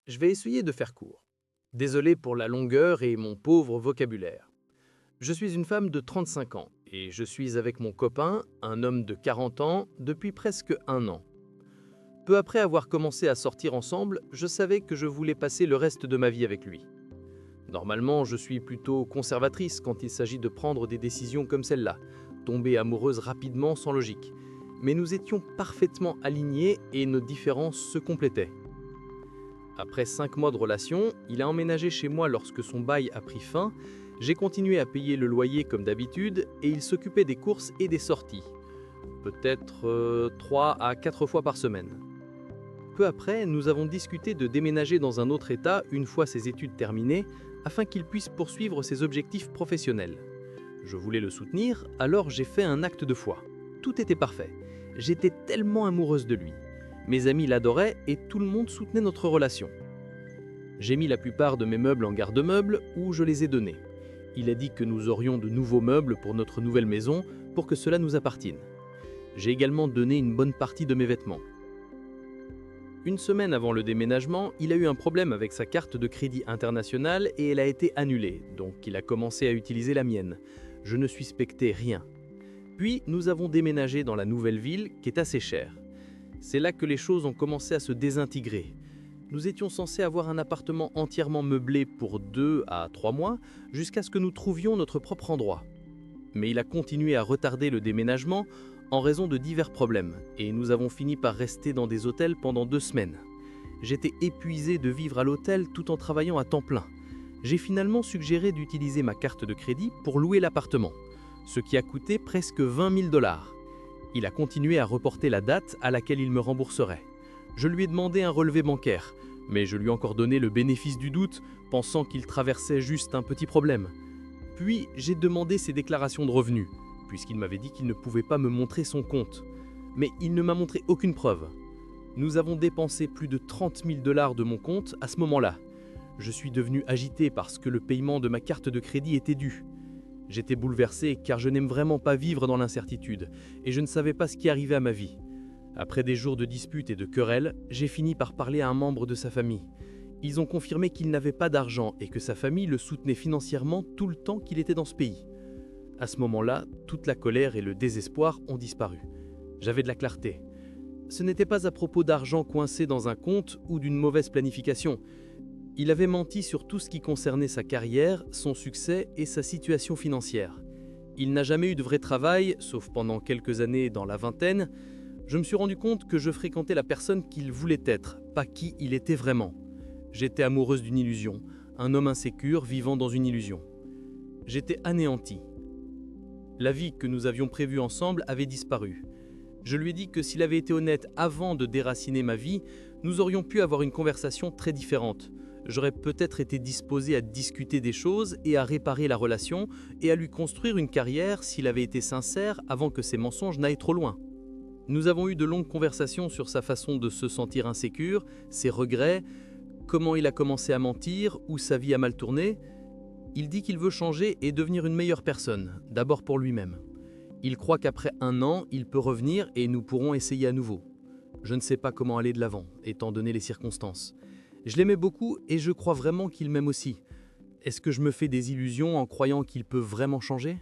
Je vais essayer de faire court. Désolé pour la longueur et mon pauvre vocabulaire. Je suis une femme de 35 ans et je suis avec mon copain, un homme de 40 ans, depuis presque un an. Peu après avoir commencé à sortir ensemble, je savais que je voulais passer le reste de ma vie avec lui. Normalement, je suis plutôt conservatrice quand il s'agit de prendre des décisions comme celle-là, tomber amoureuse rapidement sans logique. Mais nous étions parfaitement alignés et nos différences se complétaient. Après 5 mois de relation, il a emménagé chez moi lorsque son bail a pris fin, j'ai continué à payer le loyer comme d'habitude et il s'occupait des courses et des sorties, peut-être 3 à 4 fois par semaine. Peu après, nous avons discuté de déménager dans un autre état une fois ses études terminées, afin qu'il puisse poursuivre ses objectifs professionnels. Je voulais le soutenir, alors j'ai fait un acte de foi. Tout était parfait. J'étais tellement amoureuse de lui. Mes amis l'adoraient et tout le monde soutenait notre relation. J'ai mis la plupart de mes meubles en garde-meubles où je les ai donnés. Il a dit que nous aurions de nouveaux meubles pour notre nouvelle maison pour que cela nous appartienne. J'ai également donné une bonne partie de mes vêtements. Une semaine avant le déménagement, il a eu un problème avec sa carte de crédit internationale et elle a été annulée, donc il a commencé à utiliser la mienne. Je ne suspectais rien. Puis nous avons déménagé dans la nouvelle ville qui est assez chère. C'est là que les choses ont commencé à se désintégrer. Nous étions censés avoir un appartement entièrement meublé pour 2 à 3 mois jusqu'à ce que nous trouvions notre propre endroit. Mais il a continué à retarder le déménagement en raison de divers problèmes et nous avons fini par rester dans des hôtels pendant 2 semaines. J'étais épuisé de vivre à l'hôtel tout en travaillant à temps plein. J'ai finalement suggéré d'utiliser ma carte de crédit pour louer l'appartement, ce qui a coûté presque 20 000 $. Il a continué à reporter la date à laquelle il me rembourserait. Je lui ai demandé un relevé bancaire, mais je lui ai encore donné le bénéfice du doute, pensant qu'il traversait juste un petit problème. Puis j'ai demandé ses déclarations de revenus, puisqu'il m'avait dit qu'il ne pouvait pas me montrer son compte. Mais il ne m'a montré aucune preuve. Nous avons dépensé plus de 30 000 $ de mon compte à ce moment-là. Je suis devenu agité parce que le paiement de ma carte de crédit était dû. J'étais bouleversé car je n'aime vraiment pas vivre dans l'incertitude et je ne savais pas ce qui arrivait à ma vie. Après des jours de disputes et de querelles, j'ai fini par parler à un membre de sa famille. Ils ont confirmé qu'il n'avait pas d'argent et que sa famille le soutenait financièrement tout le temps qu'il était dans ce pays. À ce moment-là, toute la colère et le désespoir ont disparu. J'avais de la clarté. Ce n'était pas à propos d'argent coincé dans un compte ou d'une mauvaise planification. Il avait menti sur tout ce qui concernait sa carrière, son succès et sa situation financière. Il n'a jamais eu de vrai travail, sauf pendant quelques années dans la vingtaine. Je me suis rendu compte que je fréquentais la personne qu'il voulait être, pas qui il était vraiment. J'étais amoureuse d'une illusion, un homme insécure vivant dans une illusion. J'étais anéanti. La vie que nous avions prévue ensemble avait disparu. Je lui ai dit que s'il avait été honnête avant de déraciner ma vie, nous aurions pu avoir une conversation très différente. J'aurais peut-être été disposé à discuter des choses et à réparer la relation et à lui construire une carrière s'il avait été sincère avant que ses mensonges n'aillent trop loin. Nous avons eu de longues conversations sur sa façon de se sentir insécure, ses regrets, comment il a commencé à mentir, où sa vie a mal tourné. Il dit qu'il veut changer et devenir une meilleure personne, d'abord pour lui-même. Il croit qu'après un an, il peut revenir et nous pourrons essayer à nouveau. Je ne sais pas comment aller de l'avant, étant donné les circonstances. Je l'aimais beaucoup et je crois vraiment qu'il m'aime aussi. Est-ce que je me fais des illusions en croyant qu'il peut vraiment changer ?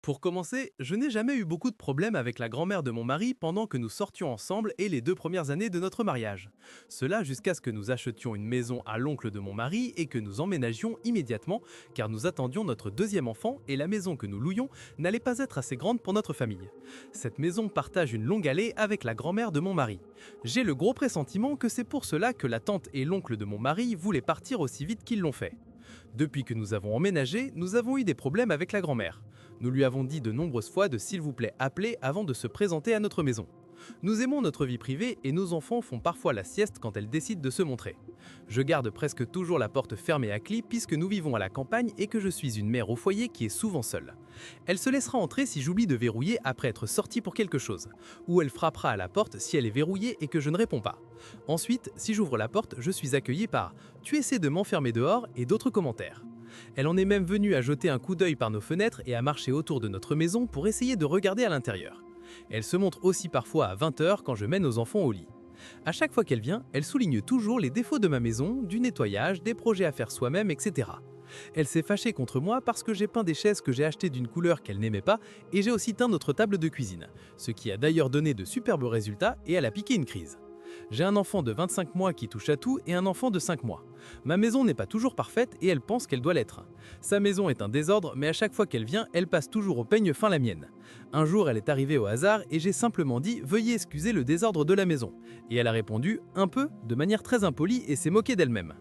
Pour commencer, je n'ai jamais eu beaucoup de problèmes avec la grand-mère de mon mari pendant que nous sortions ensemble et les 2 premières années de notre mariage. Cela jusqu'à ce que nous achetions une maison à l'oncle de mon mari et que nous emménagions immédiatement car nous attendions notre deuxième enfant et la maison que nous louions n'allait pas être assez grande pour notre famille. Cette maison partage une longue allée avec la grand-mère de mon mari. J'ai le gros pressentiment que c'est pour cela que la tante et l'oncle de mon mari voulaient partir aussi vite qu'ils l'ont fait. Depuis que nous avons emménagé, nous avons eu des problèmes avec la grand-mère. Nous lui avons dit de nombreuses fois de s'il vous plaît appeler avant de se présenter à notre maison. Nous aimons notre vie privée et nos enfants font parfois la sieste quand elles décident de se montrer. Je garde presque toujours la porte fermée à clé puisque nous vivons à la campagne et que je suis une mère au foyer qui est souvent seule. Elle se laissera entrer si j'oublie de verrouiller après être sortie pour quelque chose, ou elle frappera à la porte si elle est verrouillée et que je ne réponds pas. Ensuite, si j'ouvre la porte, je suis accueilli par « Tu essaies de m'enfermer dehors » et d'autres commentaires. Elle en est même venue à jeter un coup d'œil par nos fenêtres et à marcher autour de notre maison pour essayer de regarder à l'intérieur. Elle se montre aussi parfois à 20 h quand je mène nos enfants au lit. À chaque fois qu'elle vient, elle souligne toujours les défauts de ma maison, du nettoyage, des projets à faire soi-même, etc. Elle s'est fâchée contre moi parce que j'ai peint des chaises que j'ai achetées d'une couleur qu'elle n'aimait pas et j'ai aussi teint notre table de cuisine, ce qui a d'ailleurs donné de superbes résultats et elle a piqué une crise. J'ai un enfant de 25 mois qui touche à tout et un enfant de 5 mois. Ma maison n'est pas toujours parfaite et elle pense qu'elle doit l'être. Sa maison est un désordre, mais à chaque fois qu'elle vient, elle passe toujours au peigne fin la mienne. Un jour, elle est arrivée au hasard et j'ai simplement dit « Veuillez excuser le désordre de la maison ». Et elle a répondu « Un peu » de manière très impolie et s'est moquée d'elle-même.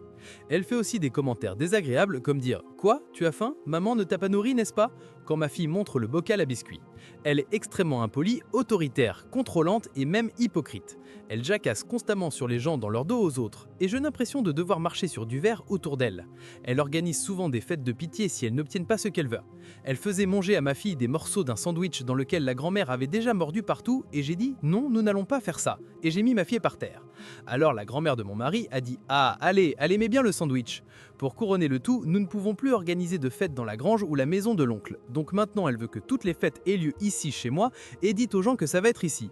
Elle fait aussi des commentaires désagréables comme dire « Quoi, tu as faim? Maman ne t'a pas nourri, n'est-ce pas ?» quand ma fille montre le bocal à biscuits. Elle est extrêmement impolie, autoritaire, contrôlante et même hypocrite. Elle jacasse constamment sur les gens dans leur dos aux autres, et j'ai l'impression de devoir marcher sur du verre autour d'elle. Elle organise souvent des fêtes de pitié si elle n'obtient pas ce qu'elle veut. Elle faisait manger à ma fille des morceaux d'un sandwich dans lequel la grand-mère avait déjà mordu partout, et j'ai dit « Non, nous n'allons pas faire ça », et j'ai mis ma fille par terre. Alors la grand-mère de mon mari a dit « Ah, allez, elle aimait bien le sandwich ». Pour couronner le tout, nous ne pouvons plus organiser de fêtes dans la grange ou la maison de l'oncle. Donc maintenant, elle veut que toutes les fêtes aient lieu ici chez moi et dit aux gens que ça va être ici.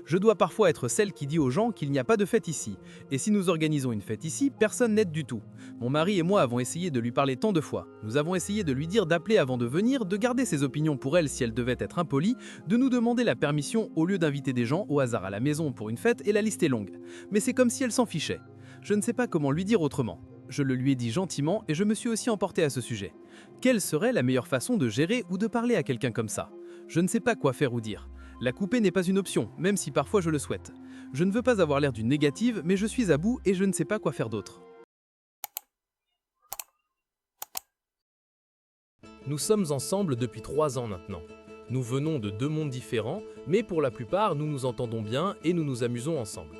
Je dois parfois être celle qui dit aux gens qu'il n'y a pas de fête ici. Et si nous organisons une fête ici, personne n'aide du tout. Mon mari et moi avons essayé de lui parler tant de fois. Nous avons essayé de lui dire d'appeler avant de venir, de garder ses opinions pour elle si elle devait être impolie, de nous demander la permission au lieu d'inviter des gens au hasard à la maison pour une fête et la liste est longue. Mais c'est comme si elle s'en fichait. Je ne sais pas comment lui dire autrement. Je le lui ai dit gentiment et je me suis aussi emporté à ce sujet. Quelle serait la meilleure façon de gérer ou de parler à quelqu'un comme ça? Je ne sais pas quoi faire ou dire. La couper n'est pas une option, même si parfois je le souhaite. Je ne veux pas avoir l'air d'une négative, mais je suis à bout et je ne sais pas quoi faire d'autre. Nous sommes ensemble depuis 3 ans maintenant. Nous venons de 2 mondes différents, mais pour la plupart, nous nous entendons bien et nous nous amusons ensemble.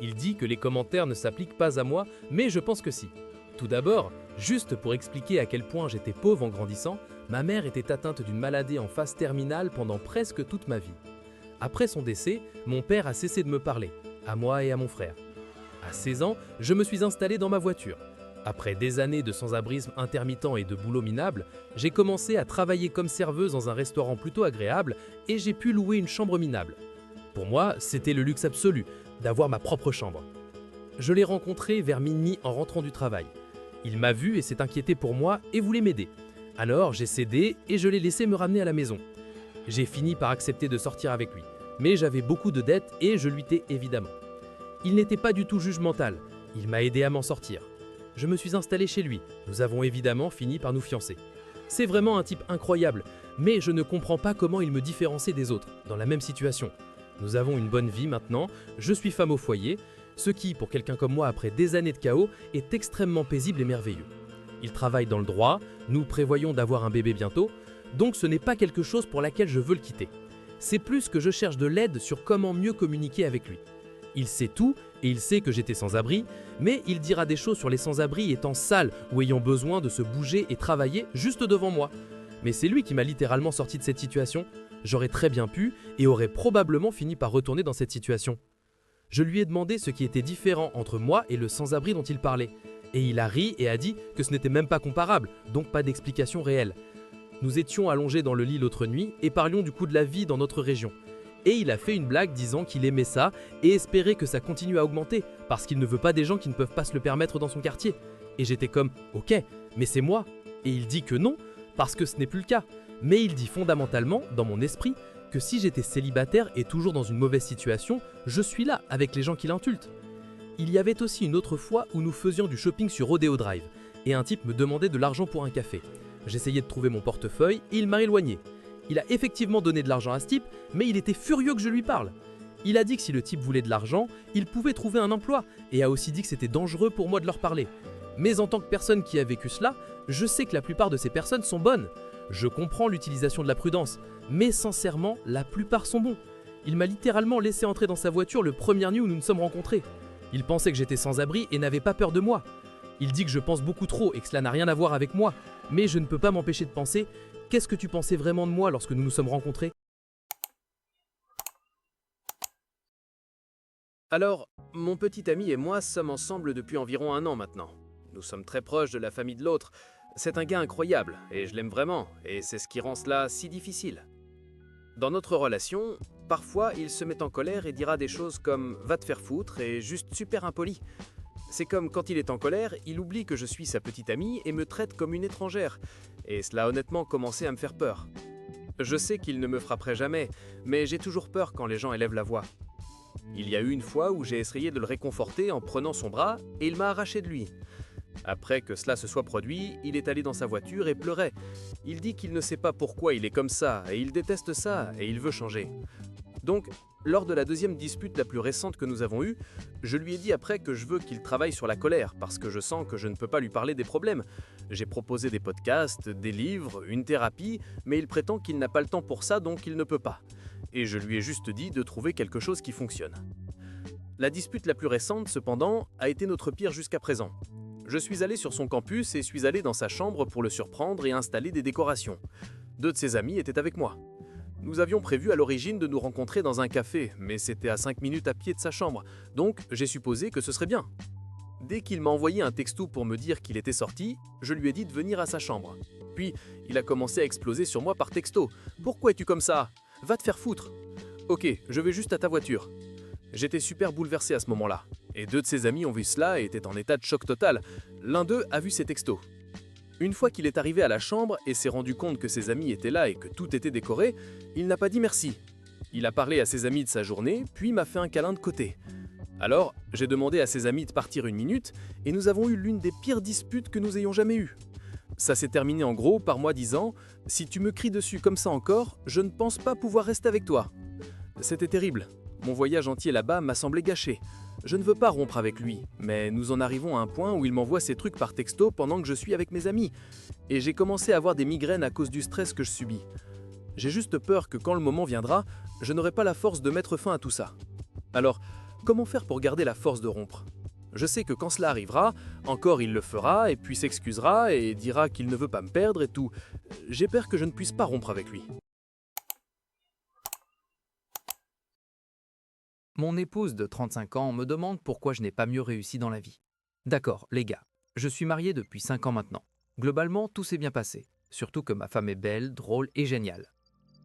Il dit que les commentaires ne s'appliquent pas à moi, mais je pense que si. Tout d'abord, juste pour expliquer à quel point j'étais pauvre en grandissant, ma mère était atteinte d'une maladie en phase terminale pendant presque toute ma vie. Après son décès, mon père a cessé de me parler, à moi et à mon frère. À 16 ans, je me suis installé dans ma voiture. Après des années de sans-abrisme intermittent et de boulot minable, j'ai commencé à travailler comme serveuse dans un restaurant plutôt agréable et j'ai pu louer une chambre minable. Pour moi, c'était le luxe absolu, d'avoir ma propre chambre. Je l'ai rencontré vers minuit en rentrant du travail. Il m'a vu et s'est inquiété pour moi et voulait m'aider. Alors j'ai cédé et je l'ai laissé me ramener à la maison. J'ai fini par accepter de sortir avec lui, mais j'avais beaucoup de dettes et je lui tais évidemment. Il n'était pas du tout jugemental, il m'a aidé à m'en sortir. Je me suis installé chez lui, nous avons évidemment fini par nous fiancer. C'est vraiment un type incroyable, mais je ne comprends pas comment il me différencie des autres, dans la même situation. Nous avons une bonne vie maintenant, je suis femme au foyer, ce qui, pour quelqu'un comme moi après des années de chaos, est extrêmement paisible et merveilleux. Il travaille dans le droit, nous prévoyons d'avoir un bébé bientôt, donc ce n'est pas quelque chose pour laquelle je veux le quitter. C'est plus que je cherche de l'aide sur comment mieux communiquer avec lui. Il sait tout et il sait que j'étais sans-abri, mais il dira des choses sur les sans-abri étant sales ou ayant besoin de se bouger et travailler juste devant moi. Mais c'est lui qui m'a littéralement sorti de cette situation. J'aurais très bien pu et aurais probablement fini par retourner dans cette situation. Je lui ai demandé ce qui était différent entre moi et le sans-abri dont il parlait. Et il a ri et a dit que ce n'était même pas comparable, donc pas d'explication réelle. Nous étions allongés dans le lit l'autre nuit et parlions du coût de la vie dans notre région. Et il a fait une blague disant qu'il aimait ça et espérait que ça continue à augmenter parce qu'il ne veut pas des gens qui ne peuvent pas se le permettre dans son quartier. Et j'étais comme « Ok, mais c'est moi ». Et il dit que non, parce que ce n'est plus le cas. Mais il dit fondamentalement, dans mon esprit, que si j'étais célibataire et toujours dans une mauvaise situation, je suis là avec les gens qui l'insultent. Il y avait aussi une autre fois où nous faisions du shopping sur Rodeo Drive et un type me demandait de l'argent pour un café. J'essayais de trouver mon portefeuille et il m'a éloigné. Il a effectivement donné de l'argent à ce type, mais il était furieux que je lui parle. Il a dit que si le type voulait de l'argent, il pouvait trouver un emploi et a aussi dit que c'était dangereux pour moi de leur parler. Mais en tant que personne qui a vécu cela, je sais que la plupart de ces personnes sont bonnes. Je comprends l'utilisation de la prudence, mais sincèrement, la plupart sont bons. Il m'a littéralement laissé entrer dans sa voiture le premier nuit où nous nous sommes rencontrés. Il pensait que j'étais sans abri et n'avait pas peur de moi. Il dit que je pense beaucoup trop et que cela n'a rien à voir avec moi, mais je ne peux pas m'empêcher de penser « Qu'est-ce que tu pensais vraiment de moi lorsque nous nous sommes rencontrés ?» Alors, mon petit ami et moi sommes ensemble depuis environ 1 an maintenant. Nous sommes très proches de la famille de l'autre. C'est un gars incroyable et je l'aime vraiment, et c'est ce qui rend cela si difficile. Dans notre relation, parfois il se met en colère et dira des choses comme « va te faire foutre » et juste super impoli. C'est comme quand il est en colère, il oublie que je suis sa petite amie et me traite comme une étrangère. Et cela a honnêtement commencé à me faire peur. Je sais qu'il ne me frapperait jamais, mais j'ai toujours peur quand les gens élèvent la voix. Il y a eu une fois où j'ai essayé de le réconforter en prenant son bras et il m'a arraché de lui. Après que cela se soit produit, il est allé dans sa voiture et pleurait. Il dit qu'il ne sait pas pourquoi il est comme ça et il déteste ça et il veut changer. Donc, lors de la deuxième dispute la plus récente que nous avons eue, je lui ai dit après que je veux qu'il travaille sur la colère parce que je sens que je ne peux pas lui parler des problèmes. J'ai proposé des podcasts, des livres, une thérapie, mais il prétend qu'il n'a pas le temps pour ça donc il ne peut pas. Et je lui ai juste dit de trouver quelque chose qui fonctionne. La dispute la plus récente, cependant, a été notre pire jusqu'à présent. Je suis allé sur son campus et suis allé dans sa chambre pour le surprendre et installer des décorations. 2 de ses amis étaient avec moi. Nous avions prévu à l'origine de nous rencontrer dans un café, mais c'était à 5 minutes à pied de sa chambre, donc j'ai supposé que ce serait bien. Dès qu'il m'a envoyé un texto pour me dire qu'il était sorti, je lui ai dit de venir à sa chambre. Puis, il a commencé à exploser sur moi par texto. « Pourquoi es-tu comme ça ? Va te faire foutre !»« Ok, je vais juste à ta voiture. » J'étais super bouleversé à ce moment-là, et 2 de ses amis ont vu cela et étaient en état de choc total. L'un d'eux a vu ses textos. Une fois qu'il est arrivé à la chambre et s'est rendu compte que ses amis étaient là et que tout était décoré, il n'a pas dit merci. Il a parlé à ses amis de sa journée, puis m'a fait un câlin de côté. Alors, j'ai demandé à ses amis de partir 1 minute, et nous avons eu l'une des pires disputes que nous ayons jamais eues. Ça s'est terminé en gros par moi disant « Si tu me cries dessus comme ça encore, je ne pense pas pouvoir rester avec toi. » C'était terrible. Mon voyage entier là-bas m'a semblé gâché. Je ne veux pas rompre avec lui, mais nous en arrivons à un point où il m'envoie ces trucs par texto pendant que je suis avec mes amis. Et j'ai commencé à avoir des migraines à cause du stress que je subis. J'ai juste peur que quand le moment viendra, je n'aurai pas la force de mettre fin à tout ça. Alors, comment faire pour garder la force de rompre ? Je sais que quand cela arrivera, encore il le fera et puis s'excusera et dira qu'il ne veut pas me perdre et tout. J'ai peur que je ne puisse pas rompre avec lui. Mon épouse de 35 ans me demande pourquoi je n'ai pas mieux réussi dans la vie. D'accord, les gars, je suis marié depuis 5 ans maintenant. Globalement, tout s'est bien passé, surtout que ma femme est belle, drôle et géniale.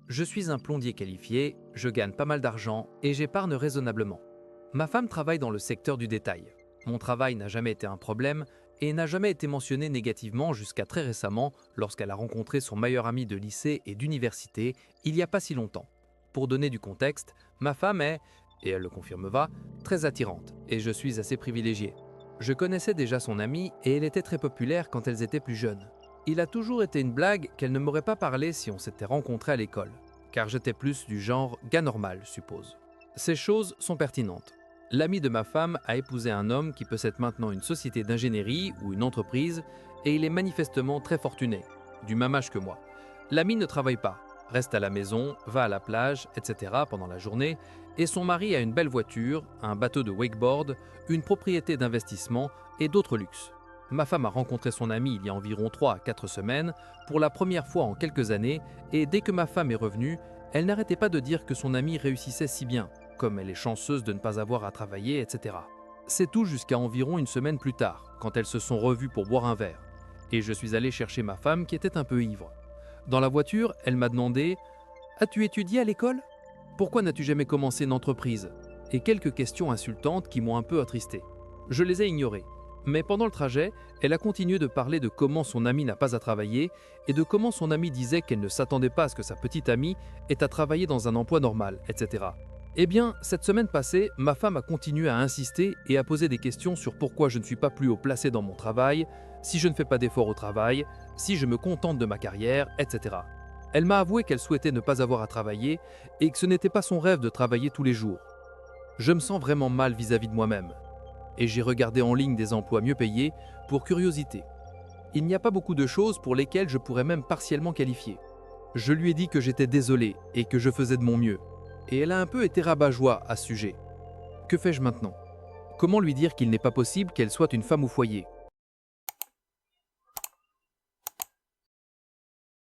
Je suis un plombier qualifié, je gagne pas mal d'argent et j'épargne raisonnablement. Ma femme travaille dans le secteur du détail. Mon travail n'a jamais été un problème et n'a jamais été mentionné négativement jusqu'à très récemment lorsqu'elle a rencontré son meilleur ami de lycée et d'université il n'y a pas si longtemps. Pour donner du contexte, ma femme est, et elle le confirmera, très attirante et je suis assez privilégié. Je connaissais déjà son amie et elle était très populaire quand elles étaient plus jeunes. Il a toujours été une blague qu'elle ne m'aurait pas parlé si on s'était rencontrés à l'école, car j'étais plus du genre gars normal, suppose. Ces choses sont pertinentes. L'ami de ma femme a épousé un homme qui possède maintenant une société d'ingénierie ou une entreprise et il est manifestement très fortuné, du même âge que moi. L'ami ne travaille pas, reste à la maison, va à la plage, etc. pendant la journée et son mari a une belle voiture, un bateau de wakeboard, une propriété d'investissement et d'autres luxes. Ma femme a rencontré son ami il y a environ 3 à 4 semaines, pour la première fois en quelques années, et dès que ma femme est revenue, elle n'arrêtait pas de dire que son ami réussissait si bien, comme elle est chanceuse de ne pas avoir à travailler, etc. C'est tout jusqu'à environ 1 semaine plus tard, quand elles se sont revues pour boire un verre. Et je suis allé chercher ma femme qui était un peu ivre. Dans la voiture, elle m'a demandé « As-tu étudié à l'école ? Pourquoi n'as-tu jamais commencé une entreprise ?» et quelques questions insultantes qui m'ont un peu attristé. Je les ai ignorées. Mais pendant le trajet, elle a continué de parler de comment son amie n'a pas à travailler et de comment son amie disait qu'elle ne s'attendait pas à ce que sa petite amie ait à travailler dans un emploi normal, etc. Eh bien, cette semaine passée, ma femme a continué à insister et à poser des questions sur pourquoi je ne suis pas plus haut placé dans mon travail, si je ne fais pas d'efforts au travail, si je me contente de ma carrière, etc. Elle m'a avoué qu'elle souhaitait ne pas avoir à travailler et que ce n'était pas son rêve de travailler tous les jours. Je me sens vraiment mal vis-à-vis de moi-même. Et j'ai regardé en ligne des emplois mieux payés pour curiosité. Il n'y a pas beaucoup de choses pour lesquelles je pourrais même partiellement qualifier. Je lui ai dit que j'étais désolé et que je faisais de mon mieux. Et elle a un peu été rabat-joie à ce sujet. Que fais-je maintenant ? Comment lui dire qu'il n'est pas possible qu'elle soit une femme au foyer ?